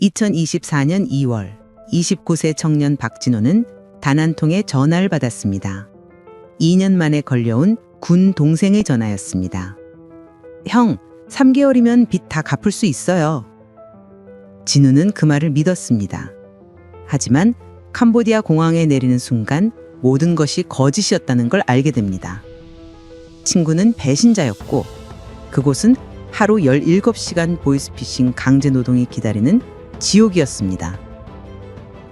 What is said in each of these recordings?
2024년 2월 29세 청년 박진호는 단 한 통의 전화를 받았습니다. 2년 만에 걸려온 군 동생의 전화였습니다. 형, 3개월이면 빚 다 갚을 수 있어요. 진우는 그 말을 믿었습니다. 하지만 캄보디아 공항에 내리는 순간 모든 것이 거짓이었다는 걸 알게 됩니다. 친구는 배신자였고 그곳은 하루 17시간 보이스피싱 강제 노동이 기다리는 지옥이었습니다.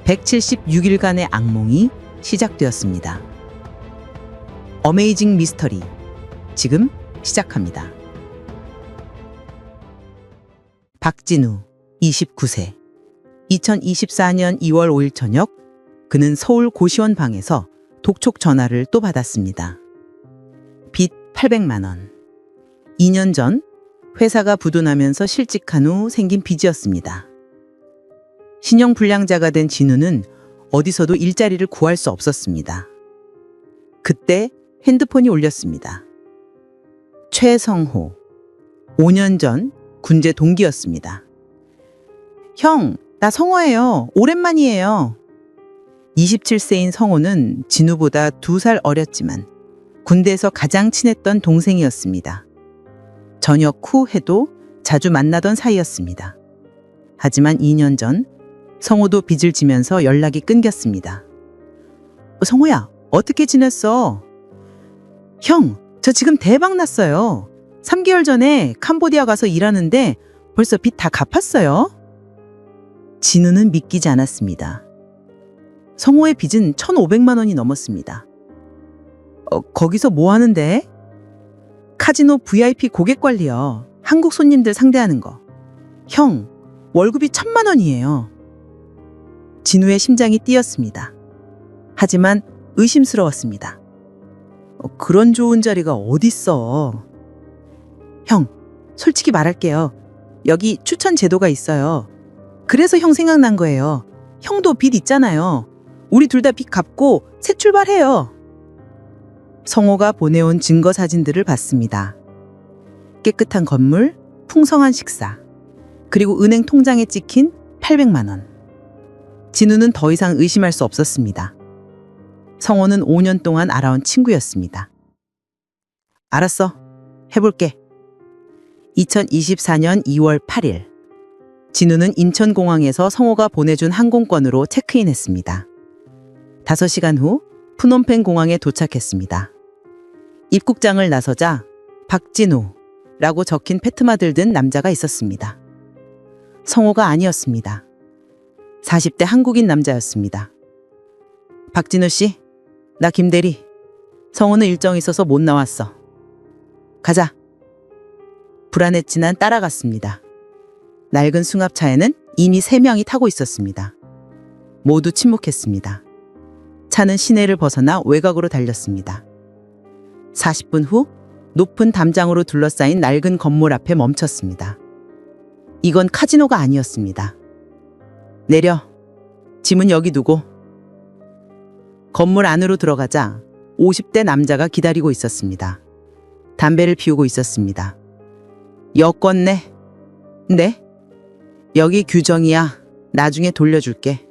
176일간의 악몽이 시작되었습니다. 어메이징 미스터리, 지금 시작합니다. 박진우, 29세. 2024년 2월 5일 저녁, 그는 서울 고시원 방에서 독촉 전화를 또 받았습니다. 빚 800만 원. 2년 전 회사가 부도나면서 실직한 후 생긴 빚이었습니다. 신용불량자가 된 진우는 어디서도 일자리를 구할 수 없었습니다. 그때 핸드폰이 울렸습니다. 최성호, 5년 전 군제 동기였습니다. 형, 나 성호예요. 오랜만이에요. 27세인 성호는 진우보다 2살 어렸지만 군대에서 가장 친했던 동생이었습니다. 전역 후 해도 자주 만나던 사이였습니다. 하지만 2년 전 성호도 빚을 지면서 연락이 끊겼습니다. 성호야, 어떻게 지냈어? 형, 저 지금 대박 났어요. 3개월 전에 캄보디아 가서 일하는데 벌써 빚 다 갚았어요. 진우는 믿기지 않았습니다. 성호의 빚은 1,500만 원이 넘었습니다. 거기서 뭐 하는데? 카지노 VIP 고객 관리요. 한국 손님들 상대하는 거. 형, 월급이 1,000만 원이에요. 진우의 심장이 뛰었습니다. 하지만 의심스러웠습니다. 그런 좋은 자리가 어딨어. 형, 솔직히 말할게요. 여기 추천 제도가 있어요. 그래서 형 생각난 거예요. 형도 빚 있잖아요. 우리 둘 다 빚 갚고 새 출발해요. 성호가 보내온 증거 사진들을 봤습니다. 깨끗한 건물, 풍성한 식사, 그리고 은행 통장에 찍힌 800만 원. 진우는 더 이상 의심할 수 없었습니다. 성호는 5년 동안 알아온 친구였습니다. 알았어, 해볼게. 2024년 2월 8일, 진우는 인천공항에서 성호가 보내준 항공권으로 체크인했습니다. 5시간 후 푸놈펜 공항에 도착했습니다. 입국장을 나서자 박진우라고 적힌 페트마를 든 남자가 있었습니다. 성호가 아니었습니다. 40대 한국인 남자였습니다. 박진우 씨, 나 김대리. 성호는 일정이 있어서 못 나왔어. 가자. 불안했지 난 따라갔습니다. 낡은 승합차에는 이미 3명이 타고 있었습니다. 모두 침묵했습니다. 차는 시내를 벗어나 외곽으로 달렸습니다. 40분 후 높은 담장으로 둘러싸인 낡은 건물 앞에 멈췄습니다. 이건 카지노가 아니었습니다. 내려. 짐은 여기 두고. 건물 안으로 들어가자 50대 남자가 기다리고 있었습니다. 담배를 피우고 있었습니다. 여권 내. 네? 여기 규정이야. 나중에 돌려줄게.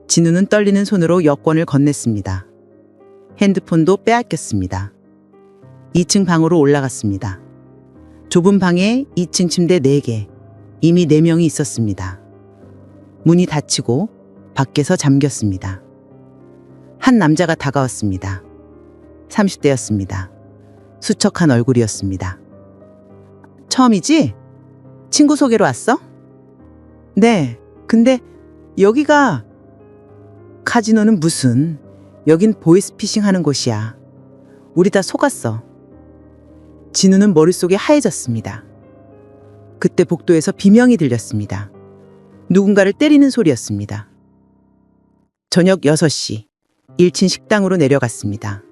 진우는 떨리는 손으로 여권을 건넸습니다. 핸드폰도 빼앗겼습니다. 2층 방으로 올라갔습니다. 좁은 방에 2층 침대 4개, 이미 4명이 있었습니다. 문이 닫히고 밖에서 잠겼습니다. 한 남자가 다가왔습니다. 30대였습니다. 수척한 얼굴이었습니다. 처음이지? 친구 소개로 왔어? 네, 근데 여기가... 카지노는 무슨... 여긴 보이스피싱 하는 곳이야. 우리 다 속았어. 진우는 머릿속이 하얘졌습니다. 그때 복도에서 비명이 들렸습니다. 누군가를 때리는 소리였습니다. 저녁 6시, 1층 식당으로 내려갔습니다.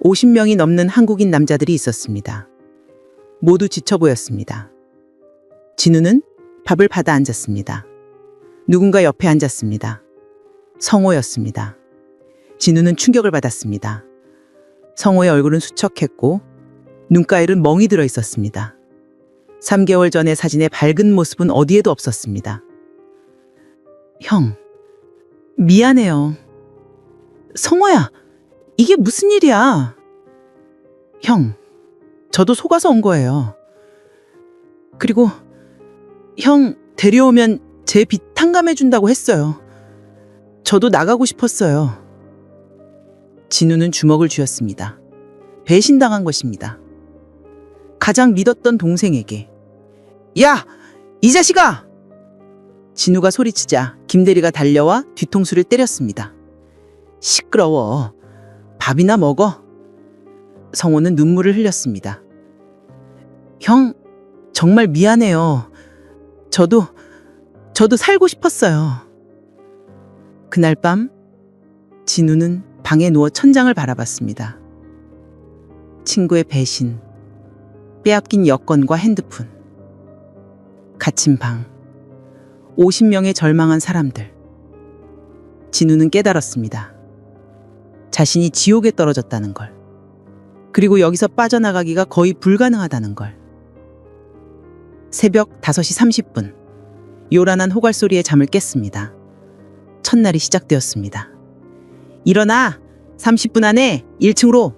50명이 넘는 한국인 남자들이 있었습니다. 모두 지쳐 보였습니다. 진우는 밥을 받아 앉았습니다. 누군가 옆에 앉았습니다. 성호였습니다. 진우는 충격을 받았습니다. 성호의 얼굴은 수척했고 눈가에는 멍이 들어 있었습니다. 3개월 전의 사진의 밝은 모습은 어디에도 없었습니다. 형, 미안해요. 성호야, 이게 무슨 일이야? 형, 저도 속아서 온 거예요. 그리고 형 데려오면 제 빚 탕감해준다고 했어요. 저도 나가고 싶었어요. 진우는 주먹을 쥐었습니다. 배신당한 것입니다. 가장 믿었던 동생에게. 야! 이 자식아! 진우가 소리치자 김대리가 달려와 뒤통수를 때렸습니다. 시끄러워. 밥이나 먹어. 성호는 눈물을 흘렸습니다. 형, 정말 미안해요. 저도 살고 싶었어요. 그날 밤 진우는 방에 누워 천장을 바라봤습니다. 친구의 배신, 빼앗긴 여권과 핸드폰, 갇힌 방, 50명의 절망한 사람들. 진우는 깨달았습니다. 자신이 지옥에 떨어졌다는 걸. 그리고 여기서 빠져나가기가 거의 불가능하다는 걸. 새벽 5시 30분, 요란한 호갈 소리에 잠을 깼습니다. 첫날이 시작되었습니다. 일어나! 30분 안에 1층으로!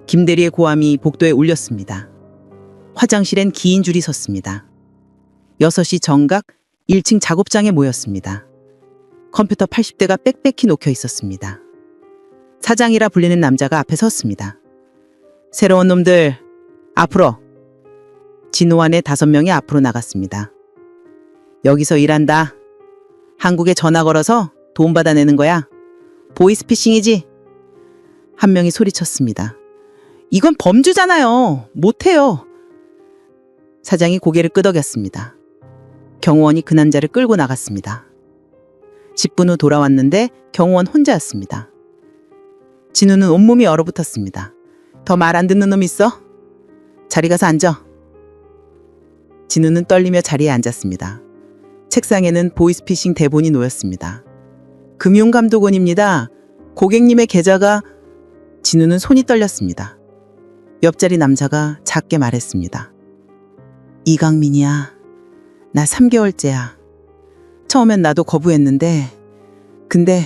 김대리의 고함이 복도에 울렸습니다. 화장실엔 긴 줄이 섰습니다. 6시 정각 1층 작업장에 모였습니다. 컴퓨터 80대가 빽빽히 놓여 있었습니다. 사장이라 불리는 남자가 앞에 섰습니다. 새로운 놈들, 앞으로! 진호안의 5명이 앞으로 나갔습니다. 여기서 일한다. 한국에 전화 걸어서 돈 받아내는 거야. 보이스피싱이지? 한 명이 소리쳤습니다. 이건 범죄잖아요. 못해요. 사장이 고개를 끄덕였습니다. 경호원이 그 남자를 끌고 나갔습니다. 10분 후 돌아왔는데 경호원 혼자였습니다. 진우는 온몸이 얼어붙었습니다. 더 말 안 듣는 놈 있어? 자리 가서 앉아. 진우는 떨리며 자리에 앉았습니다. 책상에는 보이스피싱 대본이 놓였습니다. 금융감독원입니다. 고객님의 계좌가... 진우는 손이 떨렸습니다. 옆자리 남자가 작게 말했습니다. 이강민이야. 나 3개월째야. 처음엔 나도 거부했는데 근데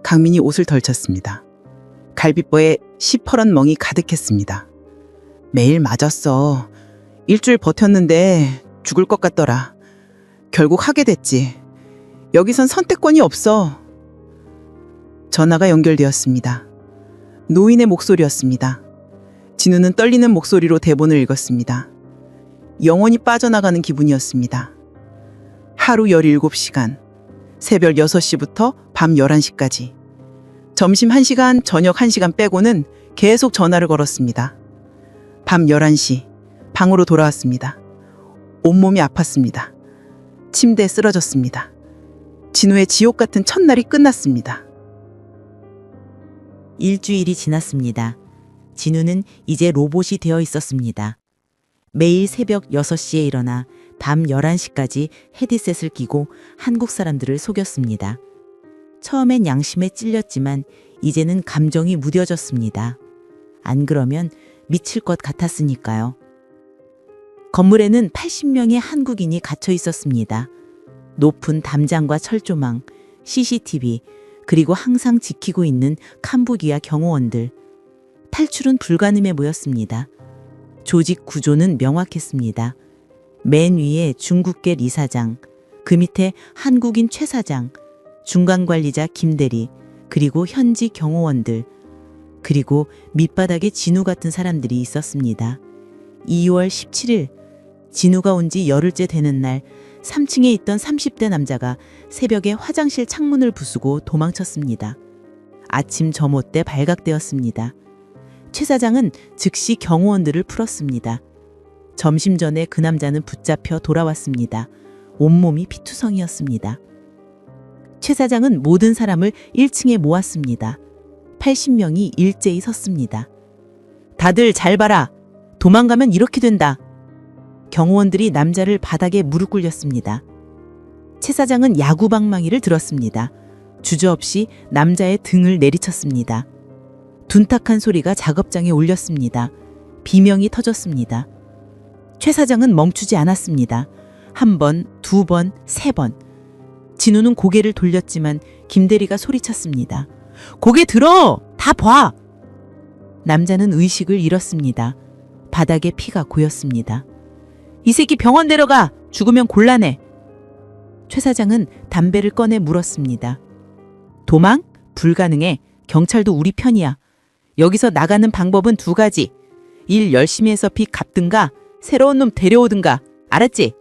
강민이 옷을 덜쳤습니다. 갈비뼈에 시퍼런 멍이 가득했습니다. 매일 맞았어. 일주일 버텼는데 죽을 것 같더라. 결국 하게 됐지. 여기선 선택권이 없어. 전화가 연결되었습니다. 노인의 목소리였습니다. 진우는 떨리는 목소리로 대본을 읽었습니다. 영원히 빠져나가는 기분이었습니다. 하루 17시간, 새벽 6시부터 밤 11시까지. 점심 1시간, 저녁 1시간 빼고는 계속 전화를 걸었습니다. 밤 11시, 방으로 돌아왔습니다. 온몸이 아팠습니다. 침대에 쓰러졌습니다. 진우의 지옥 같은 첫날이 끝났습니다. 일주일이 지났습니다. 진우는 이제 로봇이 되어 있었습니다. 매일 새벽 6시에 일어나 밤 11시까지 헤드셋을 끼고 한국 사람들을 속였습니다. 처음엔 양심에 찔렸지만 이제는 감정이 무뎌졌습니다. 안 그러면 미칠 것 같았으니까요. 건물에는 80명의 한국인이 갇혀 있었습니다. 높은 담장과 철조망, CCTV, 그리고 항상 지키고 있는 캄보디아 경호원들. 탈출은 불가능해 보였습니다. 조직 구조는 명확했습니다. 맨 위에 중국계 리 사장, 그 밑에 한국인 최 사장, 중간 관리자 김대리, 그리고 현지 경호원들, 그리고 밑바닥에 진우 같은 사람들이 있었습니다. 2월 17일, 진우가 온 지 열흘째 되는 날 3층에 있던 30대 남자가 새벽에 화장실 창문을 부수고 도망쳤습니다. 아침 점호 때 발각되었습니다. 최 사장은 즉시 경호원들을 풀었습니다. 점심 전에 그 남자는 붙잡혀 돌아왔습니다. 온몸이 피투성이었습니다. 최 사장은 모든 사람을 1층에 모았습니다. 80명이 일제히 섰습니다. 다들 잘 봐라. 도망가면 이렇게 된다. 경호원들이 남자를 바닥에 무릎 꿇렸습니다. 최 사장은 야구방망이를 들었습니다. 주저없이 남자의 등을 내리쳤습니다. 둔탁한 소리가 작업장에 울렸습니다. 비명이 터졌습니다. 최 사장은 멈추지 않았습니다. 1번, 2번, 3번. 진우는 고개를 돌렸지만 김대리가 소리쳤습니다. 고개 들어! 다 봐! 남자는 의식을 잃었습니다. 바닥에 피가 고였습니다. 이 새끼 병원 데려가! 죽으면 곤란해! 최 사장은 담배를 꺼내 물었습니다. 도망? 불가능해. 경찰도 우리 편이야. 여기서 나가는 방법은 두 가지. 일 열심히 해서 빚 갚든가 새로운 놈 데려오든가. 알았지?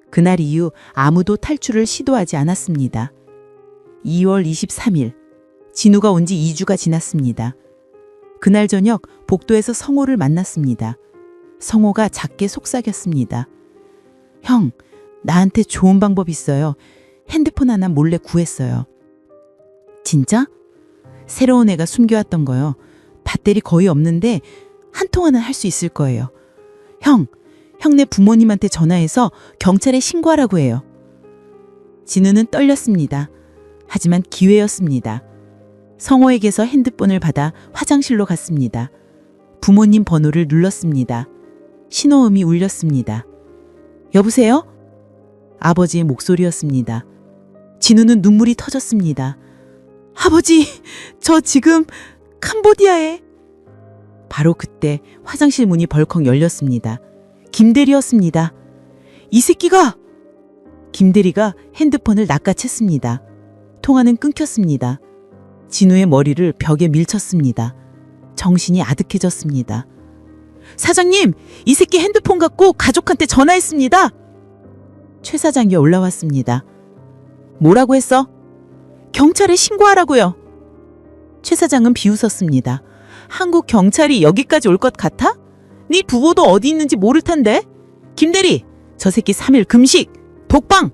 그날 이후 아무도 탈출을 시도하지 않았습니다. 2월 23일, 진우가 온 지 2주가 지났습니다. 그날 저녁 복도에서 성호를 만났습니다. 성호가 작게 속삭였습니다. 형, 나한테 좋은 방법 있어요. 핸드폰 하나 몰래 구했어요. 진짜? 새로운 애가 숨겨왔던 거요. 배터리 거의 없는데 한 통화는 할 수 있을 거예요. 형네 부모님한테 전화해서 경찰에 신고하라고 해요. 진우는 떨렸습니다. 하지만 기회였습니다. 성호에게서 핸드폰을 받아 화장실로 갔습니다. 부모님 번호를 눌렀습니다. 신호음이 울렸습니다. 여보세요? 아버지의 목소리였습니다. 진우는 눈물이 터졌습니다. 아버지, 저 지금 캄보디아에. 바로 그때 화장실 문이 벌컥 열렸습니다. 김대리였습니다. 이 새끼가! 김대리가 핸드폰을 낚아챘습니다. 통화는 끊겼습니다. 진우의 머리를 벽에 밀쳤습니다. 정신이 아득해졌습니다. 사장님, 이 새끼 핸드폰 갖고 가족한테 전화했습니다. 최 사장이 올라왔습니다. 뭐라고 했어? 경찰에 신고하라고요. 최 사장은 비웃었습니다. 한국 경찰이 여기까지 올 것 같아? 네 부모도 어디 있는지 모를 텐데. 김대리, 저 새끼 3일 금식, 독방!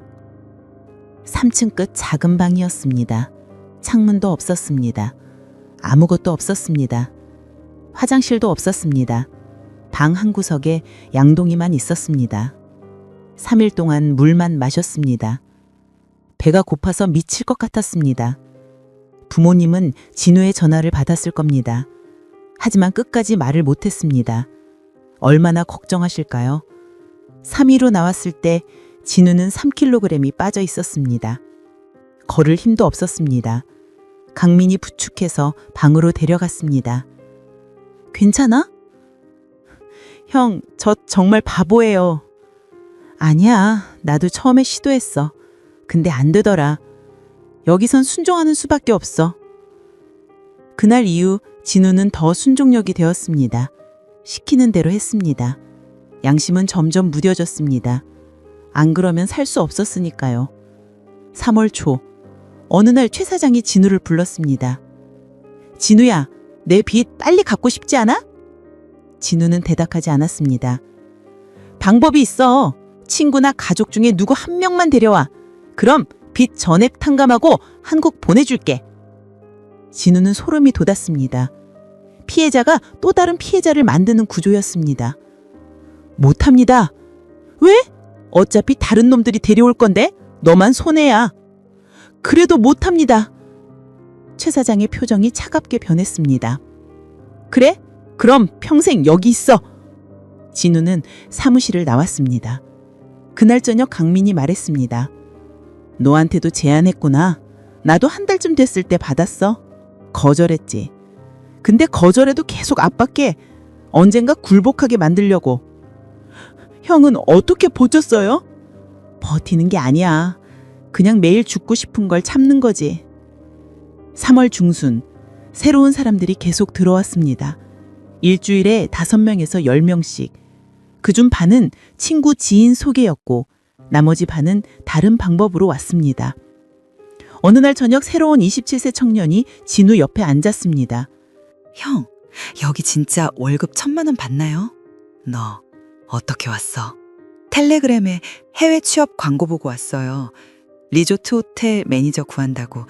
3층 끝 작은 방이었습니다. 창문도 없었습니다. 아무것도 없었습니다. 화장실도 없었습니다. 방 한 구석에 양동이만 있었습니다. 3일 동안 물만 마셨습니다. 배가 고파서 미칠 것 같았습니다. 부모님은 진우의 전화를 받았을 겁니다. 하지만 끝까지 말을 못했습니다. 얼마나 걱정하실까요? 3일 후 나왔을 때 진우는 3kg이 빠져 있었습니다. 걸을 힘도 없었습니다. 강민이 부축해서 방으로 데려갔습니다. 괜찮아? 형, 저 정말 바보예요. 아니야, 나도 처음에 시도했어. 근데 안 되더라. 여기선 순종하는 수밖에 없어. 그날 이후 진우는 더 순종력이 되었습니다. 시키는 대로 했습니다. 양심은 점점 무뎌졌습니다. 안 그러면 살 수 없었으니까요. 3월 초, 어느 날 최 사장이 진우를 불렀습니다. 진우야, 내 빚 빨리 갚고 싶지 않아? 진우는 대답하지 않았습니다. 방법이 있어. 친구나 가족 중에 누구 한 명만 데려와. 그럼 빚 전액 탕감하고 한국 보내줄게. 진우는 소름이 돋았습니다. 피해자가 또 다른 피해자를 만드는 구조였습니다. 못합니다. 왜? 어차피 다른 놈들이 데려올 건데 너만 손해야. 그래도 못합니다. 최 사장의 표정이 차갑게 변했습니다. 그래? 그럼 평생 여기 있어. 진우는 사무실을 나왔습니다. 그날 저녁 강민이 말했습니다. 너한테도 제안했구나. 나도 한 달쯤 됐을 때 받았어. 거절했지. 근데 거절해도 계속 압박해. 언젠가 굴복하게 만들려고. 형은 어떻게 버텼어요? 버티는 게 아니야. 그냥 매일 죽고 싶은 걸 참는 거지. 3월 중순, 새로운 사람들이 계속 들어왔습니다. 일주일에 5명에서 10명씩. 그중 반은 친구 지인 소개였고 나머지 반은 다른 방법으로 왔습니다. 어느 날 저녁 새로운 27세 청년이 진우 옆에 앉았습니다. 형, 여기 진짜 월급 1,000만 원 받나요? 너 어떻게 왔어? 텔레그램에 해외 취업 광고 보고 왔어요. 리조트 호텔 매니저 구한다고.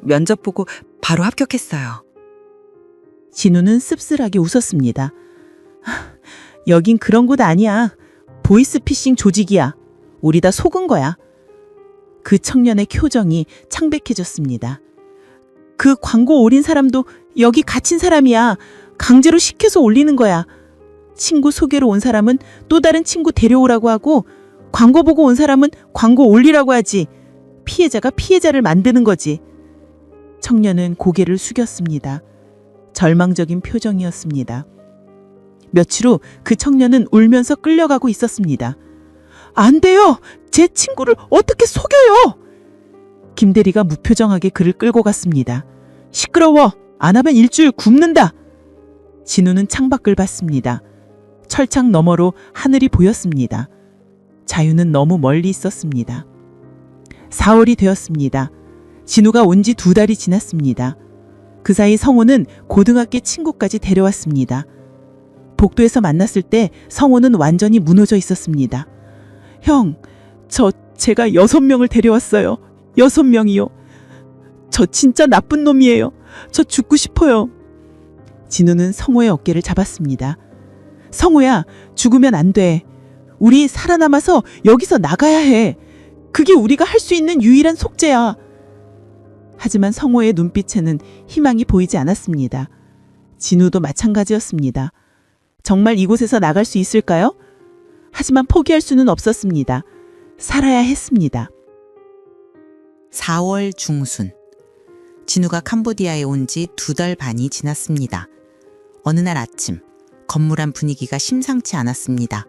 면접 보고 바로 합격했어요. 진우는 씁쓸하게 웃었습니다. 여긴 그런 곳 아니야. 보이스피싱 조직이야. 우리 다 속은 거야. 그 청년의 표정이 창백해졌습니다. 그 광고 올린 사람도 여기 갇힌 사람이야. 강제로 시켜서 올리는 거야. 친구 소개로 온 사람은 또 다른 친구 데려오라고 하고 광고 보고 온 사람은 광고 올리라고 하지. 피해자가 피해자를 만드는 거지. 청년은 고개를 숙였습니다. 절망적인 표정이었습니다. 며칠 후 그 청년은 울면서 끌려가고 있었습니다. 안 돼요! 제 친구를 어떻게 속여요! 김대리가 무표정하게 그를 끌고 갔습니다. 시끄러워! 안 하면 일주일 굶는다! 진우는 창밖을 봤습니다. 철창 너머로 하늘이 보였습니다. 자유는 너무 멀리 있었습니다. 4월이 되었습니다. 진우가 온 지 2달이 지났습니다. 그 사이 성호는 고등학교 친구까지 데려왔습니다. 복도에서 만났을 때 성호는 완전히 무너져 있었습니다. 형, 제가 6명을 데려왔어요. 6명이요. 저 진짜 나쁜 놈이에요. 저 죽고 싶어요. 진우는 성호의 어깨를 잡았습니다. 성호야, 죽으면 안 돼. 우리 살아남아서 여기서 나가야 해. 그게 우리가 할 수 있는 유일한 속죄야. 하지만 성호의 눈빛에는 희망이 보이지 않았습니다. 진우도 마찬가지였습니다. 정말 이곳에서 나갈 수 있을까요? 하지만 포기할 수는 없었습니다. 살아야 했습니다. 4월 중순. 진우가 캄보디아에 온 지 2달 반이 지났습니다. 어느 날 아침, 건물 안 분위기가 심상치 않았습니다.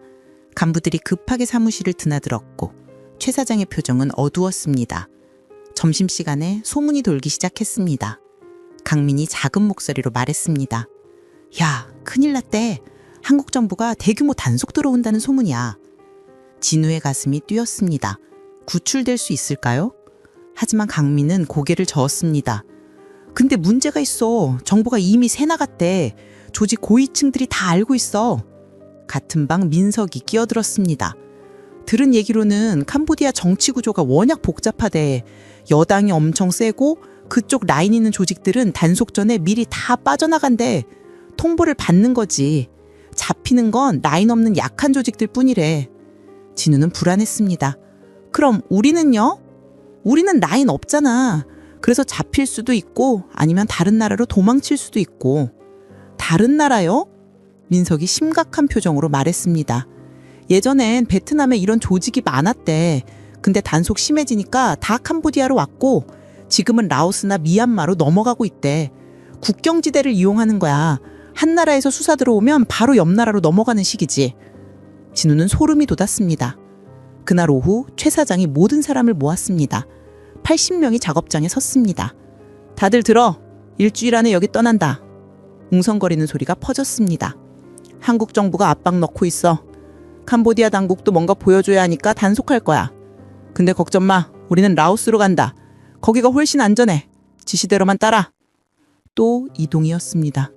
간부들이 급하게 사무실을 드나들었고 최 사장의 표정은 어두웠습니다. 점심시간에 소문이 돌기 시작했습니다. 강민이 작은 목소리로 말했습니다. 야, 큰일 났대. 한국 정부가 대규모 단속 들어온다는 소문이야. 진우의 가슴이 뛰었습니다. 구출될 수 있을까요? 하지만 강민은 고개를 저었습니다. 근데 문제가 있어. 정보가 이미 새 나갔대. 조직 고위층들이 다 알고 있어. 같은 방 민석이 끼어들었습니다. 들은 얘기로는 캄보디아 정치 구조가 워낙 복잡하대. 여당이 엄청 세고 그쪽 라인 있는 조직들은 단속 전에 미리 다 빠져나간대. 통보를 받는 거지. 잡히는 건 라인 없는 약한 조직들 뿐이래. 진우는 불안했습니다. 그럼 우리는요? 우리는 라인 없잖아. 그래서 잡힐 수도 있고 아니면 다른 나라로 도망칠 수도 있고. 다른 나라요? 민석이 심각한 표정으로 말했습니다. 예전엔 베트남에 이런 조직이 많았대. 근데 단속 심해지니까 다 캄보디아로 왔고 지금은 라오스나 미얀마로 넘어가고 있대. 국경지대를 이용하는 거야. 한 나라에서 수사 들어오면 바로 옆 나라로 넘어가는 식이지. 진우는 소름이 돋았습니다. 그날 오후 최 사장이 모든 사람을 모았습니다. 80명이 작업장에 섰습니다. 다들 들어. 일주일 안에 여기 떠난다. 웅성거리는 소리가 퍼졌습니다. 한국 정부가 압박 넣고 있어. 캄보디아 당국도 뭔가 보여줘야 하니까 단속할 거야. 근데 걱정 마. 우리는 라오스로 간다. 거기가 훨씬 안전해. 지시대로만 따라. 또 이동이었습니다.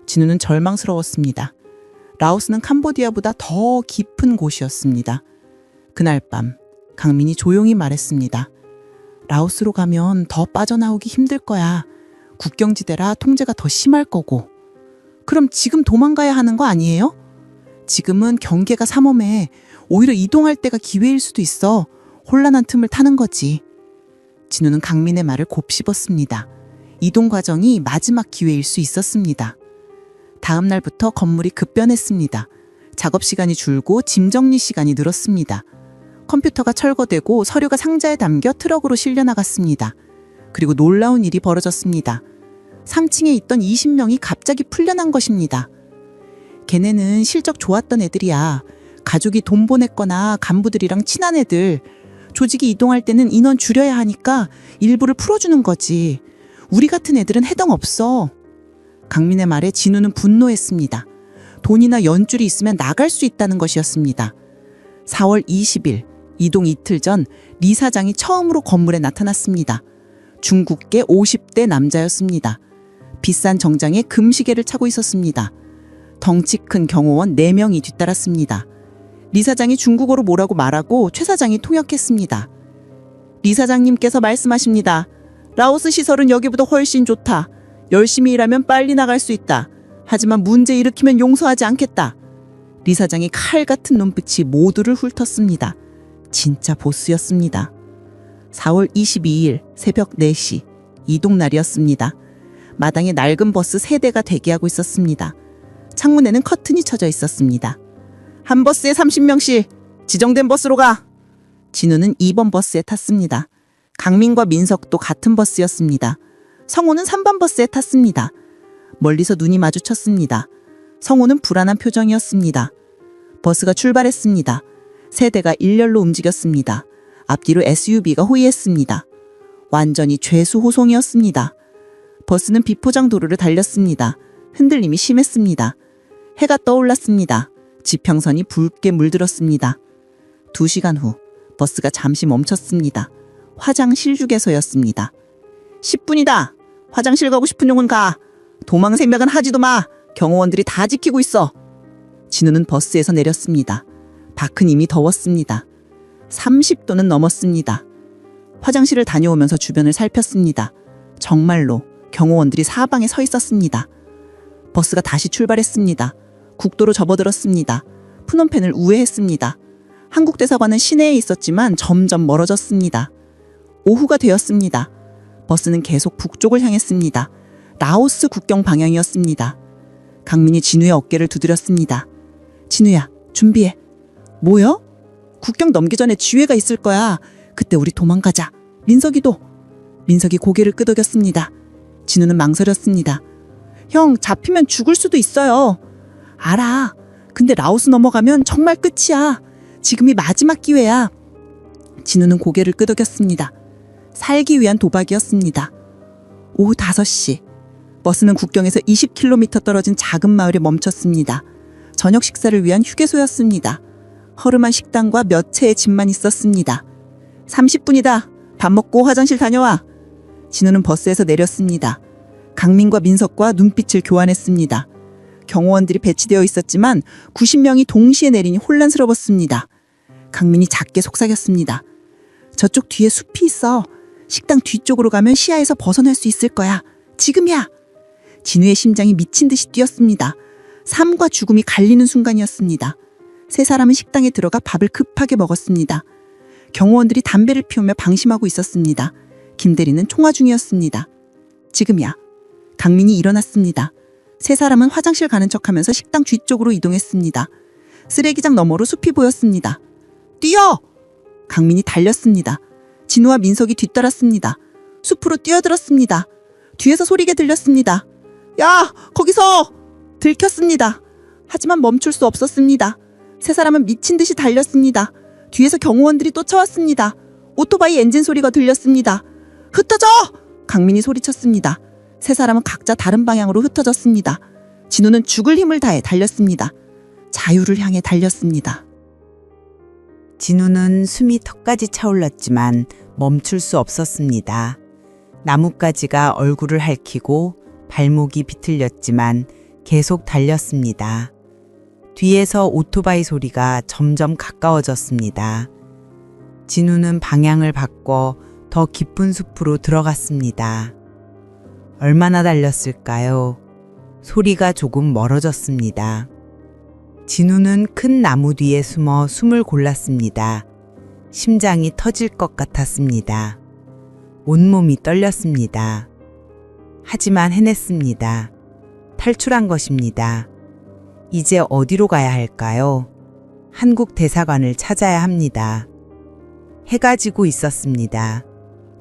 진우는 절망스러웠습니다. 라오스는 캄보디아보다 더 깊은 곳이었습니다. 그날 밤 강민이 조용히 말했습니다. 라오스로 가면 더 빠져나오기 힘들 거야. 국경지대라 통제가 더 심할 거고. 그럼 지금 도망가야 하는 거 아니에요? 지금은 경계가 삼엄해. 오히려 이동할 때가 기회일 수도 있어. 혼란한 틈을 타는 거지. 진우는 강민의 말을 곱씹었습니다. 이동 과정이 마지막 기회일 수 있었습니다. 다음 날부터 건물이 급변했습니다. 작업 시간이 줄고 짐 정리 시간이 늘었습니다. 컴퓨터가 철거되고 서류가 상자에 담겨 트럭으로 실려 나갔습니다. 그리고 놀라운 일이 벌어졌습니다. 3층에 있던 20명이 갑자기 풀려난 것입니다. 걔네는 실적 좋았던 애들이야. 가족이 돈 보냈거나 간부들이랑 친한 애들. 조직이 이동할 때는 인원 줄여야 하니까 일부를 풀어주는 거지. 우리 같은 애들은 해당 없어. 강민의 말에 진우는 분노했습니다. 돈이나 연줄이 있으면 나갈 수 있다는 것이었습니다. 4월 20일, 이동 이틀 전 리 사장이 처음으로 건물에 나타났습니다. 중국계 50대 남자였습니다. 비싼 정장에 금시계를 차고 있었습니다. 덩치 큰 경호원 4명이 뒤따랐습니다. 리 사장이 중국어로 뭐라고 말하고 최 사장이 통역했습니다. 리 사장님께서 말씀하십니다. 라오스 시설은 여기보다 훨씬 좋다. 열심히 일하면 빨리 나갈 수 있다. 하지만 문제 일으키면 용서하지 않겠다. 리 사장의 칼 같은 눈빛이 모두를 훑었습니다. 진짜 보스였습니다. 4월 22일 새벽 4시 이동 날이었습니다. 마당에 낡은 버스 3대가 대기하고 있었습니다. 창문에는 커튼이 쳐져 있었습니다. 한 버스에 30명씩 지정된 버스로 가. 진우는 2번 버스에 탔습니다. 강민과 민석도 같은 버스였습니다. 성호는 3번 버스에 탔습니다. 멀리서 눈이 마주쳤습니다. 성호는 불안한 표정이었습니다. 버스가 출발했습니다. 세 대가 일렬로 움직였습니다. 앞뒤로 SUV가 호위했습니다. 완전히 죄수호송이었습니다. 버스는 비포장 도로를 달렸습니다. 흔들림이 심했습니다. 해가 떠올랐습니다. 지평선이 붉게 물들었습니다. 2시간 후 버스가 잠시 멈췄습니다. 화장실 휴게소였습니다. 10분이다. 화장실 가고 싶은 용은 가. 도망 생각은 하지도 마. 경호원들이 다 지키고 있어. 진우는 버스에서 내렸습니다. 밖은 이미 더웠습니다. 30도는 넘었습니다. 화장실을 다녀오면서 주변을 살폈습니다. 정말로 경호원들이 사방에 서 있었습니다. 버스가 다시 출발했습니다. 국도로 접어들었습니다. 프놈펜을 우회했습니다. 한국 대사관은 시내에 있었지만 점점 멀어졌습니다. 오후가 되었습니다. 버스는 계속 북쪽을 향했습니다. 라오스 국경 방향이었습니다. 강민이 진우의 어깨를 두드렸습니다. 진우야, 준비해. 뭐요? 국경 넘기 전에 지회가 있을 거야. 그때 우리 도망가자. 민석이도. 민석이 고개를 끄덕였습니다. 진우는 망설였습니다. 형, 잡히면 죽을 수도 있어요. 알아. 근데 라오스 넘어가면 정말 끝이야. 지금이 마지막 기회야. 진우는 고개를 끄덕였습니다. 살기 위한 도박이었습니다. 오후 5시. 버스는 국경에서 20km 떨어진 작은 마을에 멈췄습니다. 저녁 식사를 위한 휴게소였습니다. 허름한 식당과 몇 채의 집만 있었습니다. 30분이다. 밥 먹고 화장실 다녀와. 진우는 버스에서 내렸습니다. 강민과 민석과 눈빛을 교환했습니다. 경호원들이 배치되어 있었지만 90명이 동시에 내리니 혼란스러웠습니다. 강민이 작게 속삭였습니다. 저쪽 뒤에 숲이 있어. 식당 뒤쪽으로 가면 시야에서 벗어날 수 있을 거야. 지금이야. 진우의 심장이 미친 듯이 뛰었습니다. 삶과 죽음이 갈리는 순간이었습니다. 세 사람은 식당에 들어가 밥을 급하게 먹었습니다. 경호원들이 담배를 피우며 방심하고 있었습니다. 김대리는 통화 중이었습니다. 지금이야. 강민이 일어났습니다. 세 사람은 화장실 가는 척하면서 식당 뒤쪽으로 이동했습니다. 쓰레기장 너머로 숲이 보였습니다. 뛰어! 강민이 달렸습니다. 진우와 민석이 뒤따랐습니다. 숲으로 뛰어들었습니다. 뒤에서 소리가 들렸습니다. 야! 거기서! 들켰습니다. 하지만 멈출 수 없었습니다. 세 사람은 미친 듯이 달렸습니다. 뒤에서 경호원들이 쫓아왔습니다. 오토바이 엔진 소리가 들렸습니다. 흩어져! 강민이 소리쳤습니다. 세 사람은 각자 다른 방향으로 흩어졌습니다. 진우는 죽을 힘을 다해 달렸습니다. 자유를 향해 달렸습니다. 진우는 숨이 턱까지 차올랐지만 멈출 수 없었습니다. 나뭇가지가 얼굴을 핥히고 발목이 비틀렸지만 계속 달렸습니다. 뒤에서 오토바이 소리가 점점 가까워졌습니다. 진우는 방향을 바꿔 더 깊은 숲으로 들어갔습니다. 얼마나 달렸을까요? 소리가 조금 멀어졌습니다. 진우는 큰 나무 뒤에 숨어 숨을 골랐습니다. 심장이 터질 것 같았습니다. 온몸이 떨렸습니다. 하지만 해냈습니다. 탈출한 것입니다. 이제 어디로 가야 할까요? 한국 대사관을 찾아야 합니다. 해가 지고 있었습니다.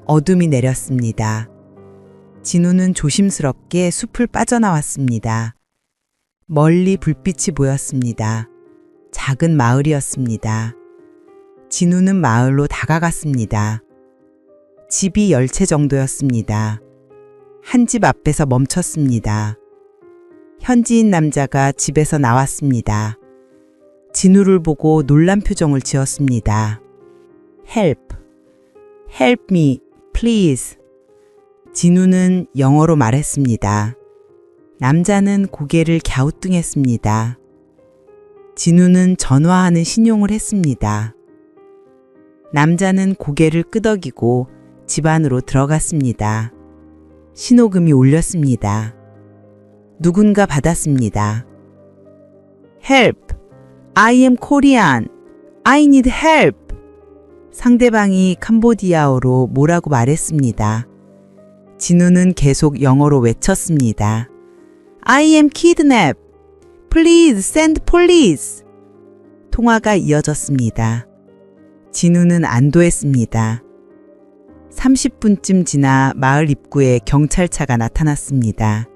어둠이 내렸습니다. 진우는 조심스럽게 숲을 빠져나왔습니다. 멀리 불빛이 보였습니다. 작은 마을이었습니다. 진우는 마을로 다가갔습니다. 집이 10채 정도였습니다. 한 집 앞에서 멈췄습니다. 현지인 남자가 집에서 나왔습니다. 진우를 보고 놀란 표정을 지었습니다. Help. Help me, please. 진우는 영어로 말했습니다. 남자는 고개를 갸우뚱했습니다. 진우는 전화하는 신용을 했습니다. 남자는 고개를 끄덕이고 집 안으로 들어갔습니다. 신호금이 울렸습니다. 누군가 받았습니다. Help! I am Korean! I need help! 상대방이 캄보디아어로 뭐라고 말했습니다. 진우는 계속 영어로 외쳤습니다. I am kidnapped! Please send police! 통화가 이어졌습니다. 진우는 안도했습니다. 30분쯤 지나 마을 입구에 경찰차가 나타났습니다.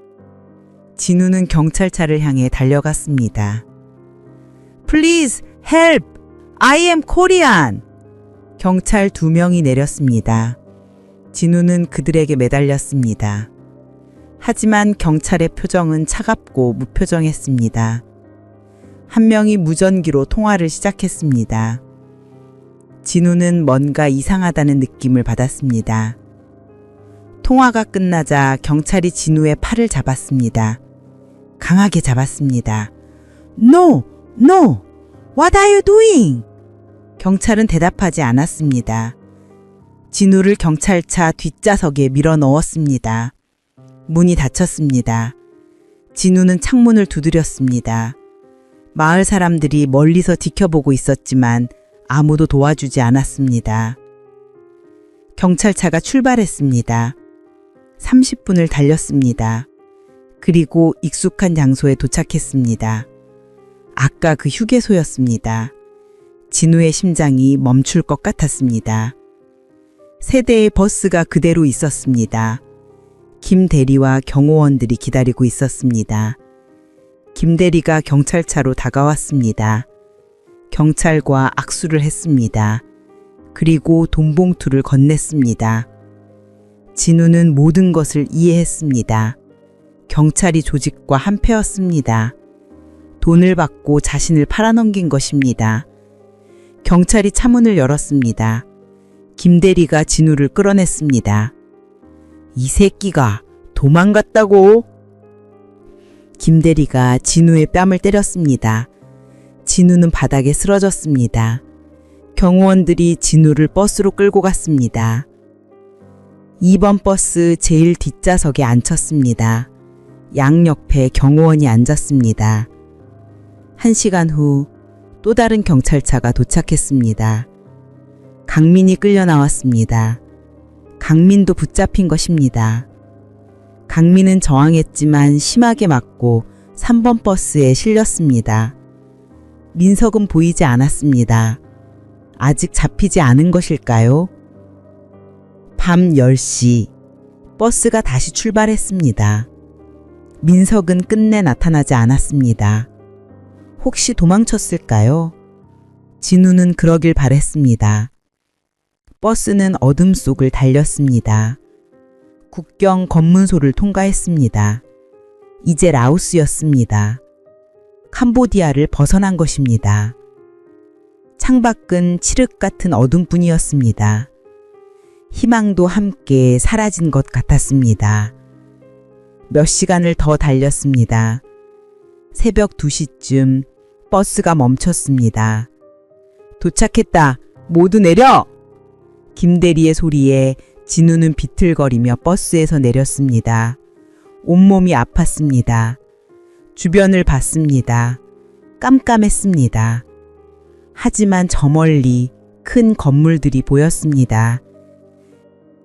진우는 경찰차를 향해 달려갔습니다. Please help! I am Korean! 경찰 2명이 내렸습니다. 진우는 그들에게 매달렸습니다. 하지만 경찰의 표정은 차갑고 무표정했습니다. 한 명이 무전기로 통화를 시작했습니다. 진우는 뭔가 이상하다는 느낌을 받았습니다. 통화가 끝나자 경찰이 진우의 팔을 잡았습니다. 강하게 잡았습니다. No! No! What are you doing? 경찰은 대답하지 않았습니다. 진우를 경찰차 뒷좌석에 밀어 넣었습니다. 문이 닫혔습니다. 진우는 창문을 두드렸습니다. 마을 사람들이 멀리서 지켜보고 있었지만 아무도 도와주지 않았습니다. 경찰차가 출발했습니다. 30분을 달렸습니다. 그리고 익숙한 장소에 도착했습니다. 아까 그 휴게소였습니다. 진우의 심장이 멈출 것 같았습니다. 세 대의 버스가 그대로 있었습니다. 김 대리와 경호원들이 기다리고 있었습니다. 김 대리가 경찰차로 다가왔습니다. 경찰과 악수를 했습니다. 그리고 돈봉투를 건넸습니다. 진우는 모든 것을 이해했습니다. 경찰이 조직과 한패였습니다. 돈을 받고 자신을 팔아넘긴 것입니다. 경찰이 차문을 열었습니다. 김 대리가 진우를 끌어냈습니다. 이 새끼가 도망갔다고? 김 대리가 진우의 뺨을 때렸습니다. 진우는 바닥에 쓰러졌습니다. 경호원들이 진우를 버스로 끌고 갔습니다. 2번 버스 제일 뒷좌석에 앉혔습니다. 양옆에 경호원이 앉았습니다. 1시간 후 또 다른 경찰차가 도착했습니다. 강민이 끌려 나왔습니다. 강민도 붙잡힌 것입니다. 강민은 저항했지만 심하게 맞고 3번 버스에 실렸습니다. 민석은 보이지 않았습니다. 아직 잡히지 않은 것일까요? 밤 10시 버스가 다시 출발했습니다. 민석은 끝내 나타나지 않았습니다. 혹시 도망쳤을까요? 진우는 그러길 바랬습니다. 버스는 어둠 속을 달렸습니다. 국경 검문소를 통과했습니다. 이제 라오스였습니다. 캄보디아를 벗어난 것입니다. 창밖은 칠흑 같은 어둠뿐이었습니다. 희망도 함께 사라진 것 같았습니다. 몇 시간을 더 달렸습니다. 새벽 2시쯤 버스가 멈췄습니다. 도착했다. 모두 내려! 김 대리의 소리에 진우는 비틀거리며 버스에서 내렸습니다. 온몸이 아팠습니다. 주변을 봤습니다. 깜깜했습니다. 하지만 저 멀리 큰 건물들이 보였습니다.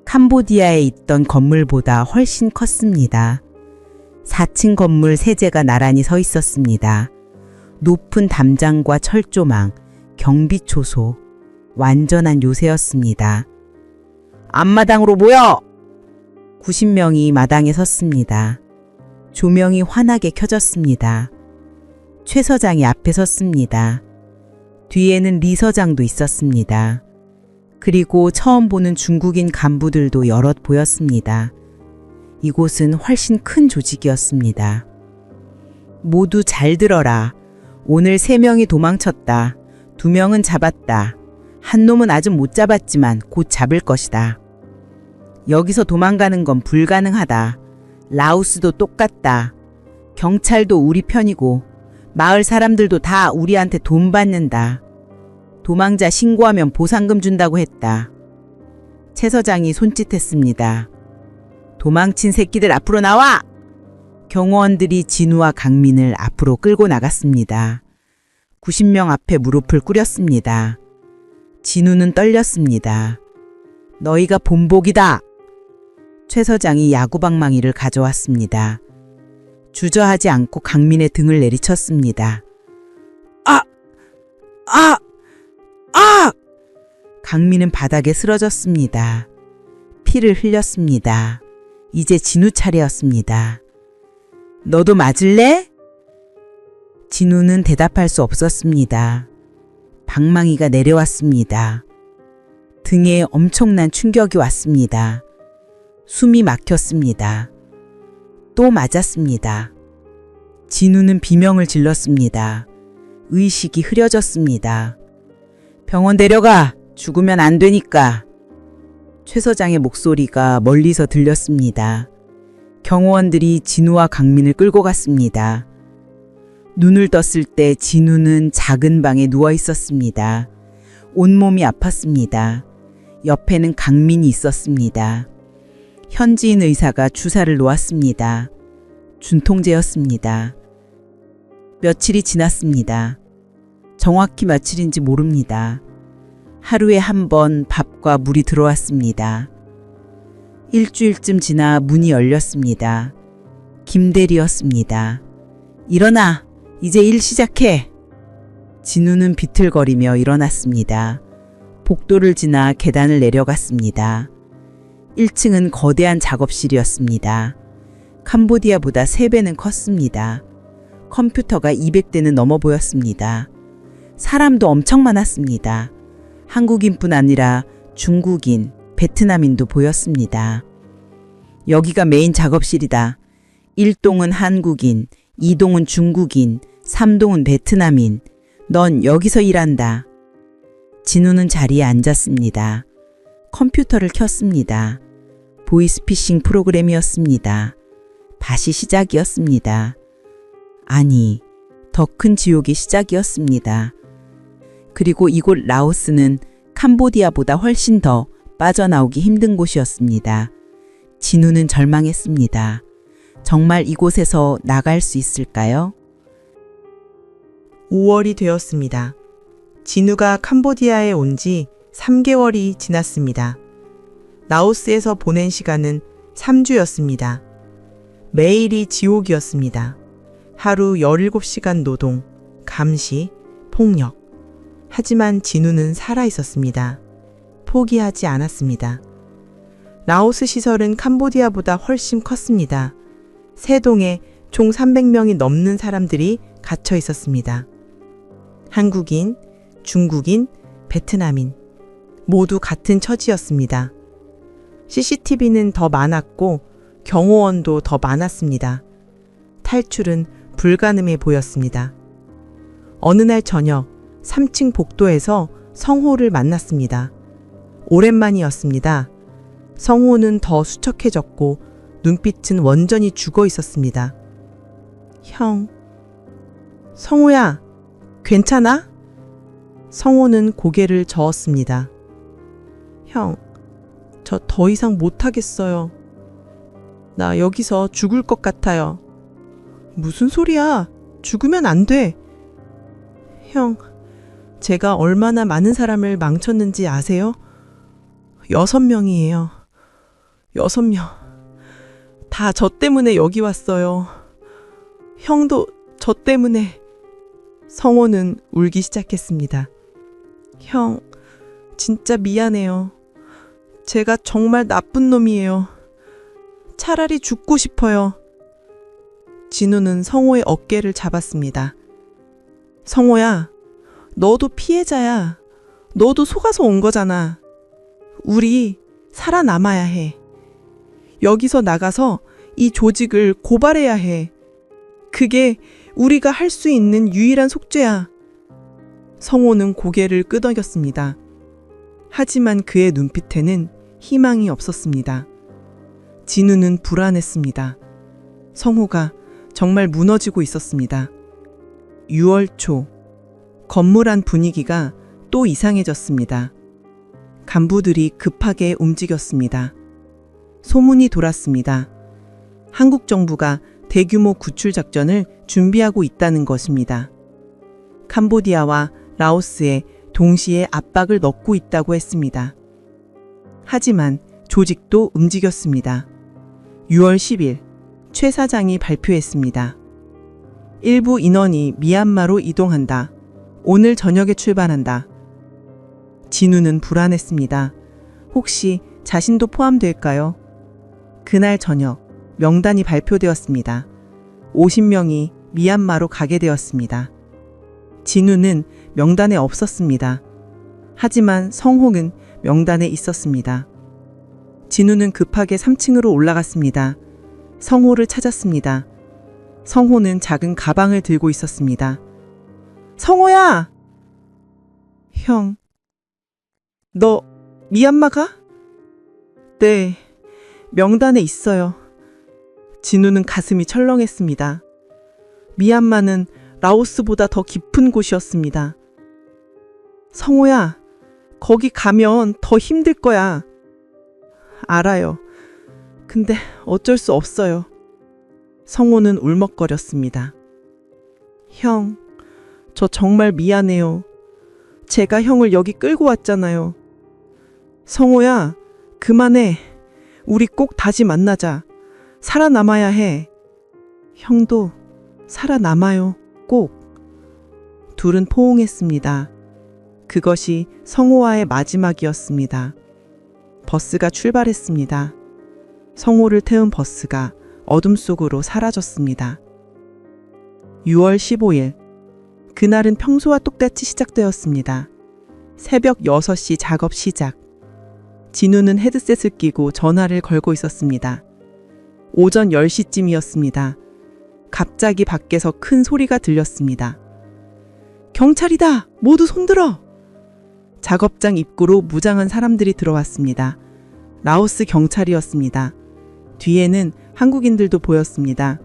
캄보디아에 있던 건물보다 훨씬 컸습니다. 4층 건물 3개가 나란히 서 있었습니다. 높은 담장과 철조망, 경비초소, 완전한 요새였습니다. 앞마당으로 모여! 90명이 마당에 섰습니다. 조명이 환하게 켜졌습니다. 최 서장이 앞에 섰습니다. 뒤에는 리 서장도 있었습니다. 그리고 처음 보는 중국인 간부들도 여럿 보였습니다. 이곳은 훨씬 큰 조직이었습니다. 모두 잘 들어라. 오늘 3명이 도망쳤다. 2명은 잡았다. 한 놈은 아직 못 잡았지만 곧 잡을 것이다. 여기서 도망가는 건 불가능하다. 라오스도 똑같다. 경찰도 우리 편이고 마을 사람들도 다 우리한테 돈 받는다. 도망자 신고하면 보상금 준다고 했다. 최 서장이 손짓했습니다. 도망친 새끼들 앞으로 나와! 경호원들이 진우와 강민을 앞으로 끌고 나갔습니다. 90명 앞에 무릎을 꿇였습니다. 진우는 떨렸습니다. 너희가 본복이다. 최 서장이 야구방망이를 가져왔습니다. 주저하지 않고 강민의 등을 내리쳤습니다. 아! 아! 아! 강민은 바닥에 쓰러졌습니다. 피를 흘렸습니다. 이제 진우 차례였습니다. 너도 맞을래? 진우는 대답할 수 없었습니다. 방망이가 내려왔습니다. 등에 엄청난 충격이 왔습니다. 숨이 막혔습니다. 또 맞았습니다. 진우는 비명을 질렀습니다. 의식이 흐려졌습니다. 병원 데려가! 죽으면 안 되니까! 최 서장의 목소리가 멀리서 들렸습니다. 경호원들이 진우와 강민을 끌고 갔습니다. 눈을 떴을 때 진우는 작은 방에 누워 있었습니다. 온몸이 아팠습니다. 옆에는 강민이 있었습니다. 현지인 의사가 주사를 놓았습니다. 준통제였습니다. 며칠이 지났습니다. 정확히 며칠인지 모릅니다. 하루에 한 번 밥과 물이 들어왔습니다. 일주일쯤 지나 문이 열렸습니다. 김대리였습니다. 일어나! 이제 일 시작해! 진우는 비틀거리며 일어났습니다. 복도를 지나 계단을 내려갔습니다. 1층은 거대한 작업실이었습니다. 캄보디아보다 3배는 컸습니다. 컴퓨터가 200대는 넘어 보였습니다. 사람도 엄청 많았습니다. 한국인뿐 아니라 중국인, 베트남인도 보였습니다. 여기가 메인 작업실이다. 1동은 한국인, 2동은 중국인, 3동은 베트남인. 넌 여기서 일한다. 진우는 자리에 앉았습니다. 컴퓨터를 켰습니다. 보이스피싱 프로그램이었습니다. 다시 시작이었습니다. 아니, 더 큰 지옥의 시작이었습니다. 그리고 이곳 라오스는 캄보디아보다 훨씬 더 빠져나오기 힘든 곳이었습니다. 진우는 절망했습니다. 정말 이곳에서 나갈 수 있을까요? 5월이 되었습니다. 진우가 캄보디아에 온 지 3개월이 지났습니다. 라오스에서 보낸 시간은 3주였습니다. 매일이 지옥이었습니다. 하루 17시간 노동, 감시, 폭력. 하지만 진우는 살아 있었습니다. 포기하지 않았습니다. 라오스 시설은 캄보디아보다 훨씬 컸습니다. 세 동에 총 300명이 넘는 사람들이 갇혀 있었습니다. 한국인, 중국인, 베트남인 모두 같은 처지였습니다. CCTV는 더 많았고 경호원도 더 많았습니다. 탈출은 불가능해 보였습니다. 어느 날 저녁 3층 복도에서 성호를 만났습니다. 오랜만이었습니다. 성호는 더 수척해졌고 눈빛은 원전히 죽어 있었습니다. 형, 성호야, 괜찮아? 성호는 고개를 저었습니다. 형, 저 더 이상 못하겠어요. 나 여기서 죽을 것 같아요. 무슨 소리야? 죽으면 안 돼. 형, 제가 얼마나 많은 사람을 망쳤는지 아세요? 6명이에요. 6명. 다 저 때문에 여기 왔어요. 형도 저 때문에. 성호는 울기 시작했습니다. 형, 진짜 미안해요. 제가 정말 나쁜 놈이에요. 차라리 죽고 싶어요. 진우는 성호의 어깨를 잡았습니다. 성호야, 너도 피해자야. 너도 속아서 온 거잖아. 우리 살아남아야 해. 여기서 나가서 이 조직을 고발해야 해. 그게 우리가 할 수 있는 유일한 속죄야. 성호는 고개를 끄덕였습니다. 하지만 그의 눈빛에는 희망이 없었습니다. 진우는 불안했습니다. 성호가 정말 무너지고 있었습니다. 6월 초, 건물 안 분위기가 또 이상해졌습니다. 간부들이 급하게 움직였습니다. 소문이 돌았습니다. 한국 정부가 대규모 구출 작전을 준비하고 있다는 것입니다. 캄보디아와 라오스에 동시에 압박을 넣고 있다고 했습니다. 하지만 조직도 움직였습니다. 6월 10일 최 사장이 발표했습니다. 일부 인원이 미얀마로 이동한다. 오늘 저녁에 출발한다. 진우는 불안했습니다. 혹시 자신도 포함될까요? 그날 저녁 명단이 발표되었습니다. 50명이 미얀마로 가게 되었습니다. 진우는 명단에 없었습니다. 하지만 성홍은 명단에 있었습니다. 진우는 급하게 3층으로 올라갔습니다. 성호를 찾았습니다. 성호는 작은 가방을 들고 있었습니다. 성호야! 형, 너 미얀마 가? 네, 명단에 있어요. 진우는 가슴이 철렁했습니다. 미얀마는 라오스보다 더 깊은 곳이었습니다. 성호야, 거기 가면 더 힘들 거야. 알아요. 근데 어쩔 수 없어요. 성호는 울먹거렸습니다. 형, 저 정말 미안해요. 제가 형을 여기 끌고 왔잖아요. 성호야, 그만해. 우리 꼭 다시 만나자. 살아남아야 해. 형도 살아남아요. 꼭. 둘은 포옹했습니다. 그것이 성호와의 마지막이었습니다. 버스가 출발했습니다. 성호를 태운 버스가 어둠 속으로 사라졌습니다. 6월 15일. 그날은 평소와 똑같이 시작되었습니다. 새벽 6시 작업 시작. 진우는 헤드셋을 끼고 전화를 걸고 있었습니다. 오전 10시쯤이었습니다. 갑자기 밖에서 큰 소리가 들렸습니다. 경찰이다! 모두 손들어! 작업장 입구로 무장한 사람들이 들어왔습니다. 라오스 경찰이었습니다. 뒤에는 한국인들도 보였습니다.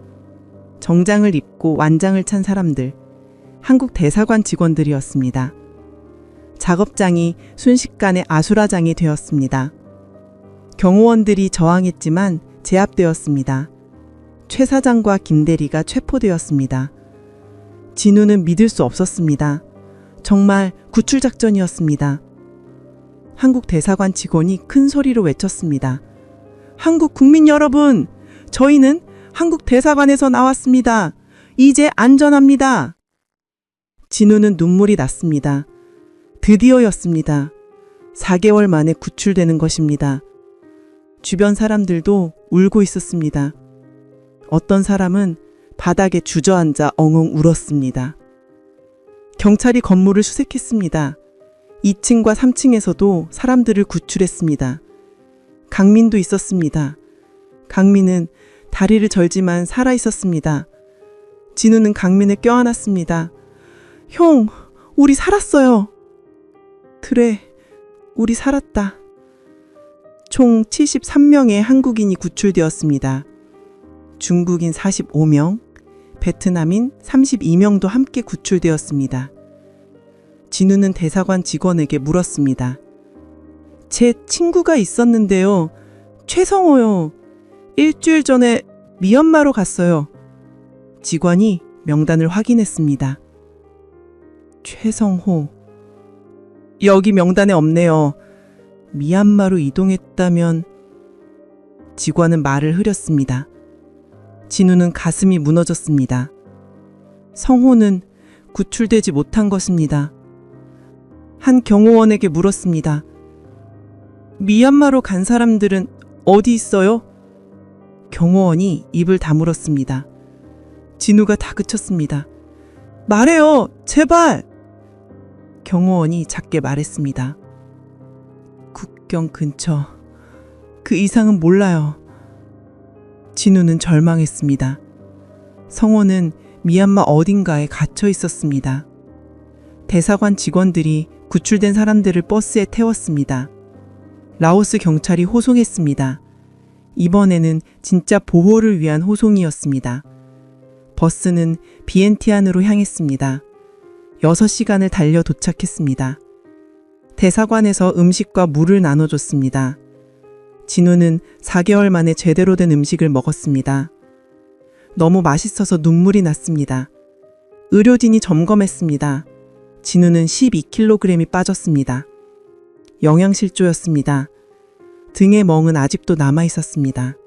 정장을 입고 완장을 찬 사람들, 한국 대사관 직원들이었습니다. 작업장이 순식간에 아수라장이 되었습니다. 경호원들이 저항했지만 제압되었습니다. 최 사장과 김 대리가 체포되었습니다. 진우는 믿을 수 없었습니다. 정말 구출작전이었습니다. 한국 대사관 직원이 큰 소리로 외쳤습니다. 한국 국민 여러분, 저희는 한국 대사관에서 나왔습니다. 이제 안전합니다. 진우는 눈물이 났습니다. 드디어였습니다. 4개월 만에 구출되는 것입니다. 주변 사람들도 울고 있었습니다. 어떤 사람은 바닥에 주저앉아 엉엉 울었습니다. 경찰이 건물을 수색했습니다. 2층과 3층에서도 사람들을 구출했습니다. 강민도 있었습니다. 강민은 다리를 절지만 살아 있었습니다. 진우는 강민을 껴안았습니다. 형, 우리 살았어요. 그래, 우리 살았다. 총 73명의 한국인이 구출되었습니다. 중국인 45명, 베트남인 32명도 함께 구출되었습니다. 진우는 대사관 직원에게 물었습니다. 제 친구가 있었는데요. 최성호요. 일주일 전에 미얀마로 갔어요. 직원이 명단을 확인했습니다. 최성호. 여기 명단에 없네요. 미얀마로 이동했다면... 직원은 말을 흐렸습니다. 진우는 가슴이 무너졌습니다. 성호는 구출되지 못한 것입니다. 한 경호원에게 물었습니다. 미얀마로 간 사람들은 어디 있어요? 경호원이 입을 다물었습니다. 진우가 다그쳤습니다. 말해요, 제발! 경호원이 작게 말했습니다. 국경 근처. 그 이상은 몰라요. 진우는 절망했습니다. 성호는 미얀마 어딘가에 갇혀 있었습니다. 대사관 직원들이 구출된 사람들을 버스에 태웠습니다. 라오스 경찰이 호송했습니다. 이번에는 진짜 보호를 위한 호송이었습니다. 버스는 비엔티안으로 향했습니다. 6시간을 달려 도착했습니다. 대사관에서 음식과 물을 나눠줬습니다. 진우는 4개월 만에 제대로 된 음식을 먹었습니다. 너무 맛있어서 눈물이 났습니다. 의료진이 점검했습니다. 진우는 12kg이 빠졌습니다. 영양실조였습니다. 등의 멍은 아직도 남아 있었습니다.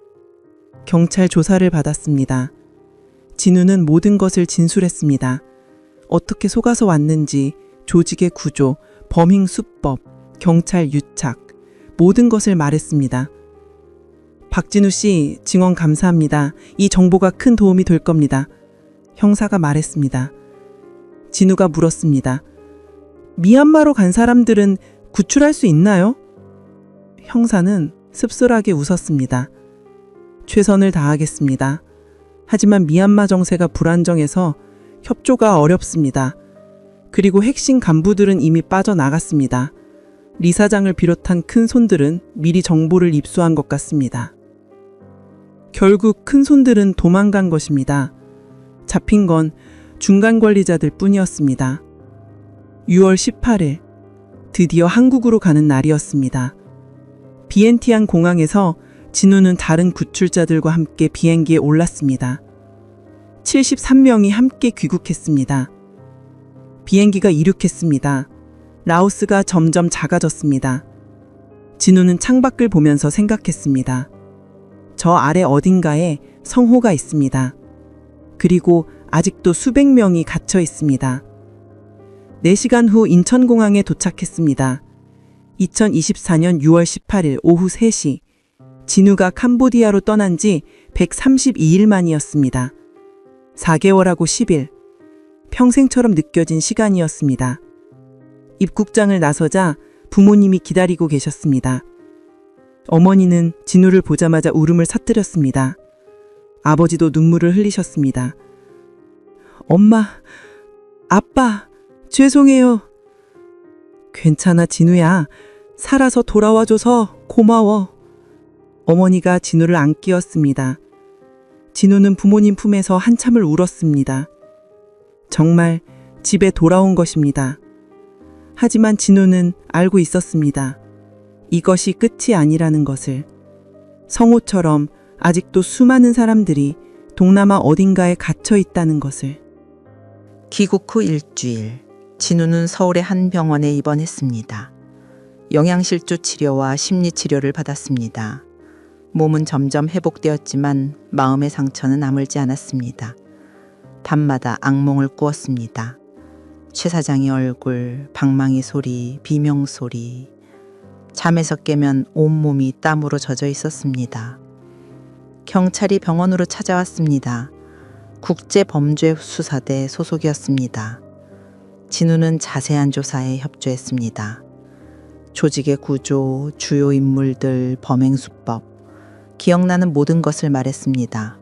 경찰 조사를 받았습니다. 진우는 모든 것을 진술했습니다. 어떻게 속아서 왔는지, 조직의 구조, 범행 수법, 경찰 유착, 모든 것을 말했습니다. 박진우 씨, 증언 감사합니다. 이 정보가 큰 도움이 될 겁니다. 형사가 말했습니다. 진우가 물었습니다. 미얀마로 간 사람들은 구출할 수 있나요? 형사는 씁쓸하게 웃었습니다. 최선을 다하겠습니다. 하지만 미얀마 정세가 불안정해서 협조가 어렵습니다. 그리고 핵심 간부들은 이미 빠져나갔습니다. 리 사장을 비롯한 큰 손들은 미리 정보를 입수한 것 같습니다. 결국 큰 손들은 도망간 것입니다. 잡힌 건 중간 관리자들 뿐이었습니다. 6월 18일, 드디어 한국으로 가는 날이었습니다. 비엔티안 공항에서 진우는 다른 구출자들과 함께 비행기에 올랐습니다. 73명이 함께 귀국했습니다. 비행기가 이륙했습니다. 라오스가 점점 작아졌습니다. 진우는 창밖을 보면서 생각했습니다. 저 아래 어딘가에 성호가 있습니다. 그리고 아직도 수백 명이 갇혀 있습니다. 4시간 후 인천공항에 도착했습니다. 2024년 6월 18일 오후 3시, 진우가 캄보디아로 떠난 지 132일 만이었습니다. 4개월하고 10일, 평생처럼 느껴진 시간이었습니다. 입국장을 나서자 부모님이 기다리고 계셨습니다. 어머니는 진우를 보자마자 울음을 터뜨렸습니다. 아버지도 눈물을 흘리셨습니다. 엄마, 아빠, 죄송해요. 괜찮아, 진우야. 살아서 돌아와줘서 고마워. 어머니가 진우를 안기었습니다. 진우는 부모님 품에서 한참을 울었습니다. 정말 집에 돌아온 것입니다. 하지만 진우는 알고 있었습니다. 이것이 끝이 아니라는 것을. 성호처럼 아직도 수많은 사람들이 동남아 어딘가에 갇혀 있다는 것을. 귀국 후 일주일, 진우는 서울의 한 병원에 입원했습니다. 영양실조 치료와 심리치료를 받았습니다. 몸은 점점 회복되었지만 마음의 상처는 아물지 않았습니다. 밤마다 악몽을 꾸었습니다. 최 사장의 얼굴, 방망이 소리, 비명 소리. 잠에서 깨면 온몸이 땀으로 젖어 있었습니다. 경찰이 병원으로 찾아왔습니다. 국제범죄수사대 소속이었습니다. 진우는 자세한 조사에 협조했습니다. 조직의 구조, 주요 인물들, 범행 수법, 기억나는 모든 것을 말했습니다.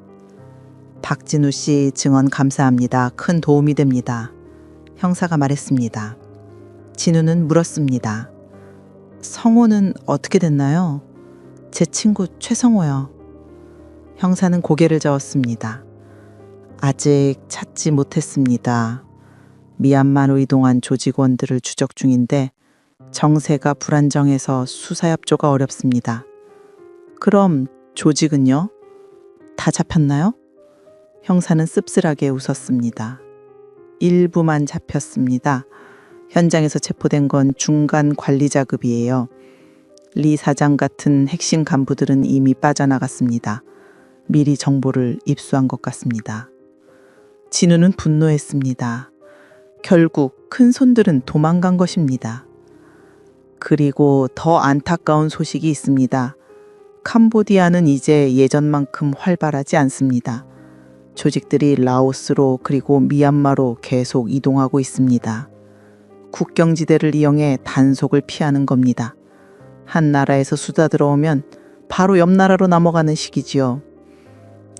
박진우 씨 증언 감사합니다. 큰 도움이 됩니다. 형사가 말했습니다. 진우는 물었습니다. 성호는 어떻게 됐나요? 제 친구 최성호요. 형사는 고개를 저었습니다. 아직 찾지 못했습니다. 미얀마로 이동한 조직원들을 추적 중인데 정세가 불안정해서 수사협조가 어렵습니다. 그럼 조직은요? 다 잡혔나요? 형사는 씁쓸하게 웃었습니다. 일부만 잡혔습니다. 현장에서 체포된 건 중간 관리자급이에요. 리 사장 같은 핵심 간부들은 이미 빠져나갔습니다. 미리 정보를 입수한 것 같습니다. 진우는 분노했습니다. 결국 큰 손들은 도망간 것입니다. 그리고 더 안타까운 소식이 있습니다. 캄보디아는 이제 예전만큼 활발하지 않습니다. 조직들이 라오스로 그리고 미얀마로 계속 이동하고 있습니다. 국경지대를 이용해 단속을 피하는 겁니다. 한 나라에서 수다 들어오면 바로 옆 나라로 넘어가는 시기지요.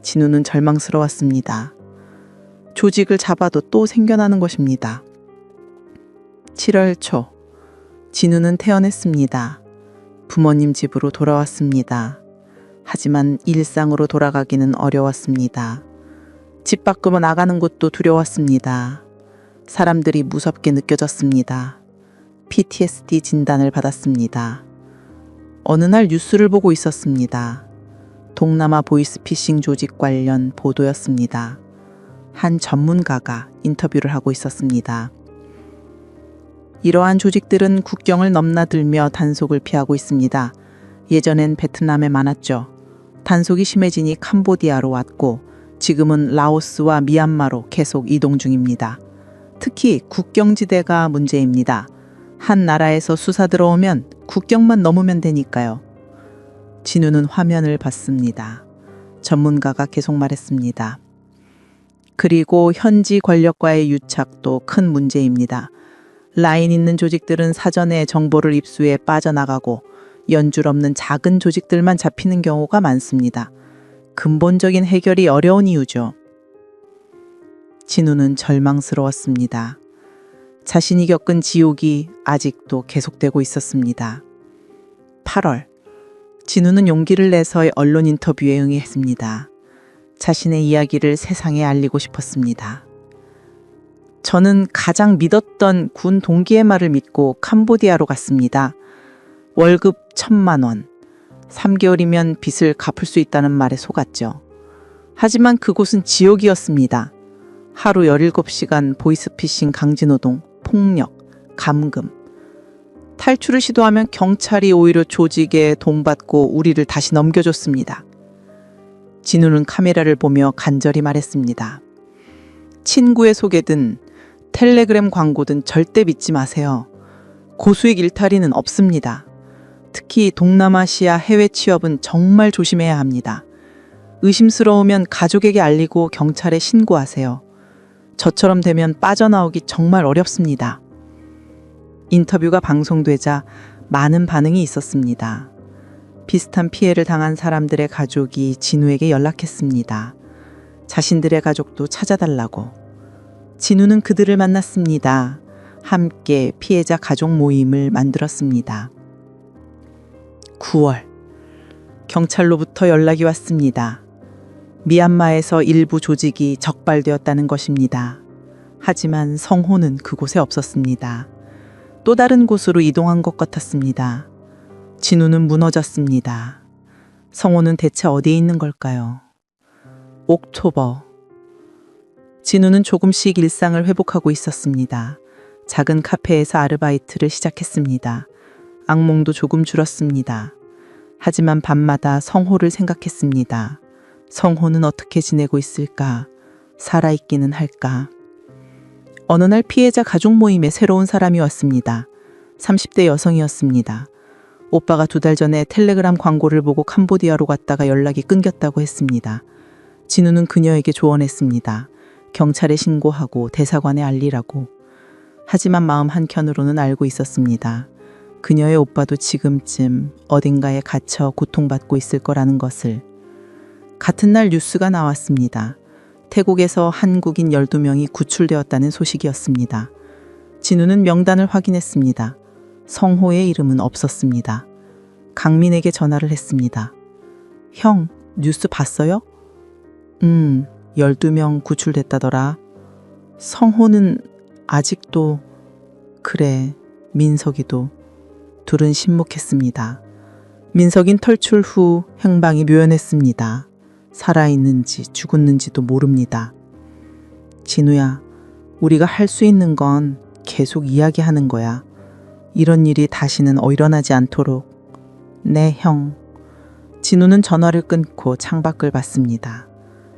진우는 절망스러웠습니다. 조직을 잡아도 또 생겨나는 것입니다. 7월 초, 진우는 태어났습니다. 부모님 집으로 돌아왔습니다. 하지만 일상으로 돌아가기는 어려웠습니다. 집 밖으로 나가는 것도 두려웠습니다. 사람들이 무섭게 느껴졌습니다. PTSD 진단을 받았습니다. 어느 날 뉴스를 보고 있었습니다. 동남아 보이스피싱 조직 관련 보도였습니다. 한 전문가가 인터뷰를 하고 있었습니다. 이러한 조직들은 국경을 넘나들며 단속을 피하고 있습니다. 예전엔 베트남에 많았죠. 단속이 심해지니 캄보디아로 왔고 지금은 라오스와 미얀마로 계속 이동 중입니다. 특히 국경지대가 문제입니다. 한 나라에서 수사 들어오면 국경만 넘으면 되니까요. 진우는 화면을 봤습니다. 전문가가 계속 말했습니다. 그리고 현지 권력과의 유착도 큰 문제입니다. 라인 있는 조직들은 사전에 정보를 입수해 빠져나가고 연줄 없는 작은 조직들만 잡히는 경우가 많습니다. 근본적인 해결이 어려운 이유죠. 진우는 절망스러웠습니다. 자신이 겪은 지옥이 아직도 계속되고 있었습니다. 8월, 진우는 용기를 내서 언론 인터뷰에 응했습니다. 자신의 이야기를 세상에 알리고 싶었습니다. 저는 가장 믿었던 군 동기의 말을 믿고 캄보디아로 갔습니다. 월급 1,000만 원, 3개월이면 빚을 갚을 수 있다는 말에 속았죠. 하지만 그곳은 지옥이었습니다. 하루 17시간 보이스피싱 강제노동, 폭력, 감금. 탈출을 시도하면 경찰이 오히려 조직에 동받고 우리를 다시 넘겨줬습니다. 진우는 카메라를 보며 간절히 말했습니다. 친구의 소개든 텔레그램 광고든 절대 믿지 마세요. 고수익 일탈이는 없습니다. 특히 동남아시아 해외 취업은 정말 조심해야 합니다. 의심스러우면 가족에게 알리고 경찰에 신고하세요. 저처럼 되면 빠져나오기 정말 어렵습니다. 인터뷰가 방송되자 많은 반응이 있었습니다. 비슷한 피해를 당한 사람들의 가족이 진우에게 연락했습니다. 자신들의 가족도 찾아달라고. 진우는 그들을 만났습니다. 함께 피해자 가족 모임을 만들었습니다. 9월, 경찰로부터 연락이 왔습니다. 미얀마에서 일부 조직이 적발되었다는 것입니다. 하지만 성호는 그곳에 없었습니다. 또 다른 곳으로 이동한 것 같았습니다. 진우는 무너졌습니다. 성호는 대체 어디에 있는 걸까요? 옥토버. 진우는 조금씩 일상을 회복하고 있었습니다. 작은 카페에서 아르바이트를 시작했습니다. 악몽도 조금 줄었습니다. 하지만 밤마다 성호를 생각했습니다. 성호는 어떻게 지내고 있을까? 살아있기는 할까? 어느 날 피해자 가족 모임에 새로운 사람이 왔습니다. 30대 여성이었습니다. 오빠가 2달 전에 텔레그램 광고를 보고 캄보디아로 갔다가 연락이 끊겼다고 했습니다. 진우는 그녀에게 조언했습니다. 경찰에 신고하고 대사관에 알리라고. 하지만 마음 한켠으로는 알고 있었습니다. 그녀의 오빠도 지금쯤 어딘가에 갇혀 고통받고 있을 거라는 것을. 같은 날 뉴스가 나왔습니다. 태국에서 한국인 12명이 구출되었다는 소식이었습니다. 진우는 명단을 확인했습니다. 성호의 이름은 없었습니다. 강민에게 전화를 했습니다. 형, 뉴스 봤어요? 12명 구출됐다더라. 성호는 아직도... 그래, 민석이도. 둘은 신목했습니다. 민석인 탈출 후 행방이 묘연했습니다. 살아있는지 죽었는지도 모릅니다. 진우야, 우리가 할 수 있는 건 계속 이야기하는 거야. 이런 일이 다시는 일어나지 않도록. 네, 형. 진우는 전화를 끊고 창밖을 봤습니다.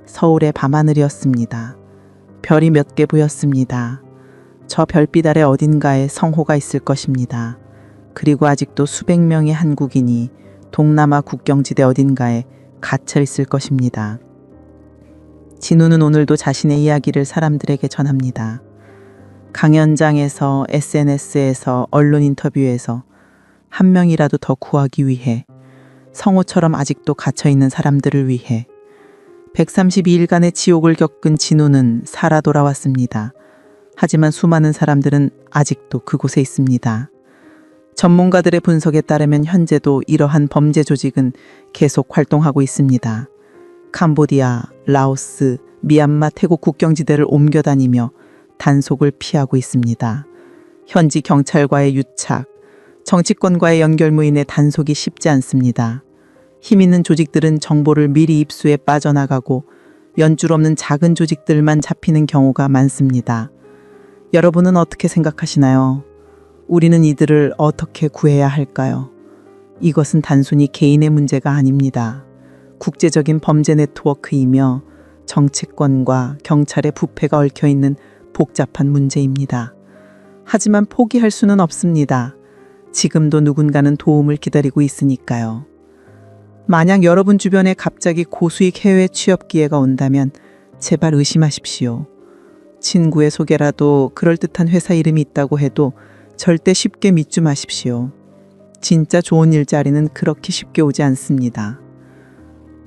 서울의 밤하늘이었습니다. 별이 몇 개 보였습니다. 저 별빛 아래 어딘가에 성호가 있을 것입니다. 그리고 아직도 수백 명의 한국인이 동남아 국경지대 어딘가에 갇혀 있을 것입니다. 진우는 오늘도 자신의 이야기를 사람들에게 전합니다. 강연장에서, SNS에서, 언론 인터뷰에서 한 명이라도 더 구하기 위해, 성호처럼 아직도 갇혀있는 사람들을 위해. 132일간의 지옥을 겪은 진우는 살아 돌아왔습니다. 하지만 수많은 사람들은 아직도 그곳에 있습니다. 전문가들의 분석에 따르면 현재도 이러한 범죄 조직은 계속 활동하고 있습니다. 캄보디아, 라오스, 미얀마, 태국 국경지대를 옮겨다니며 단속을 피하고 있습니다. 현지 경찰과의 유착, 정치권과의 연결무인의 단속이 쉽지 않습니다. 힘 있는 조직들은 정보를 미리 입수해 빠져나가고 연줄 없는 작은 조직들만 잡히는 경우가 많습니다. 여러분은 어떻게 생각하시나요? 우리는 이들을 어떻게 구해야 할까요? 이것은 단순히 개인의 문제가 아닙니다. 국제적인 범죄 네트워크이며 정치권과 경찰의 부패가 얽혀있는 복잡한 문제입니다. 하지만 포기할 수는 없습니다. 지금도 누군가는 도움을 기다리고 있으니까요. 만약 여러분 주변에 갑자기 고수익 해외 취업 기회가 온다면 제발 의심하십시오. 친구의 소개라도 그럴듯한 회사 이름이 있다고 해도 절대 쉽게 믿지 마십시오. 진짜 좋은 일자리는 그렇게 쉽게 오지 않습니다.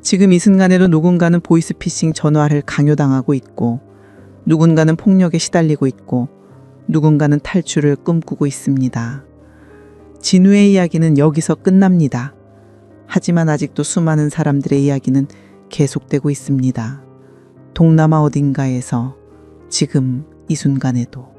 지금 이 순간에도 누군가는 보이스피싱 전화를 강요당하고 있고, 누군가는 폭력에 시달리고 있고, 누군가는 탈출을 꿈꾸고 있습니다. 진우의 이야기는 여기서 끝납니다. 하지만 아직도 수많은 사람들의 이야기는 계속되고 있습니다. 동남아 어딘가에서, 지금 이 순간에도.